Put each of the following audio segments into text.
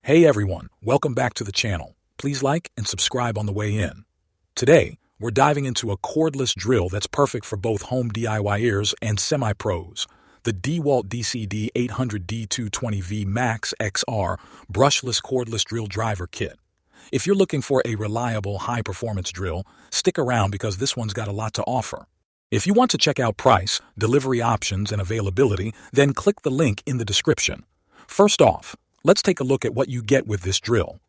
Hey everyone, welcome back to the channel. Please like and subscribe on the way in. Today, we're diving into a cordless drill that's perfect for both home DIYers and semi-pros, the DeWalt DCD 800D220V Max XR Brushless Cordless Drill Driver Kit. If you're looking for a reliable, high-performance drill, stick around because this one's got a lot to offer. If you want to check out price, delivery options, and availability, then click the link in the description. First off, let's take a look at what you get with this drill.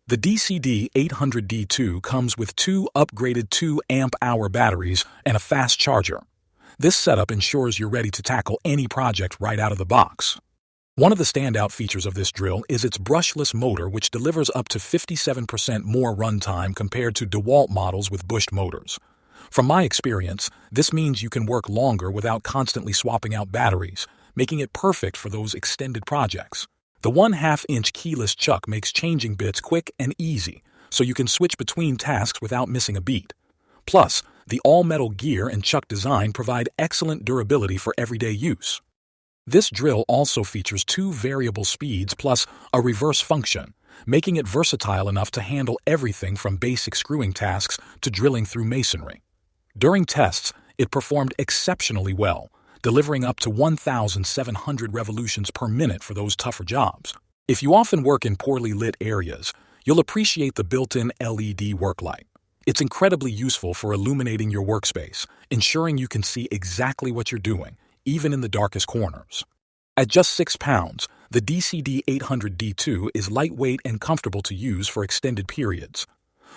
The DCD 800D2 comes with two upgraded 2 amp-hour batteries and a fast charger. This setup ensures you're ready to tackle any project right out of the box. One of the standout features of this drill is its brushless motor, which delivers up to 57% more runtime compared to DeWalt models with bushed motors. From my experience, this means you can work longer without constantly swapping out batteries, making it perfect for those extended projects. The 1/2-inch keyless chuck makes changing bits quick and easy, so you can switch between tasks without missing a beat. Plus, the all-metal gear and chuck design provide excellent durability for everyday use. This drill also features 2 variable speeds plus a reverse function, making it versatile enough to handle everything from basic screwing tasks to drilling through masonry. During tests, it performed exceptionally well, delivering up to 1,700 revolutions per minute for those tougher jobs. If you often work in poorly lit areas, you'll appreciate the built-in LED work light. It's incredibly useful for illuminating your workspace, ensuring you can see exactly what you're doing, even in the darkest corners. At just 6 pounds, the DCD 800D2 is lightweight and comfortable to use for extended periods.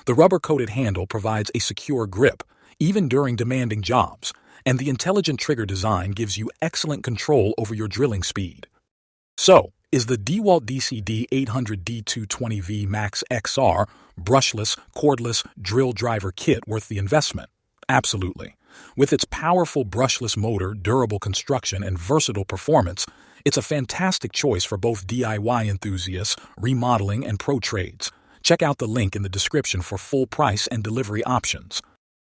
The rubber-coated handle provides a secure grip, even during demanding jobs, and the intelligent trigger design gives you excellent control over your drilling speed. So, is the DeWalt DCD 800D220V Max XR Brushless Cordless Drill Driver Kit worth the investment? Absolutely. With its powerful brushless motor, durable construction, and versatile performance, it's a fantastic choice for both DIY enthusiasts, remodeling, and pro trades. Check out the link in the description for full price and delivery options.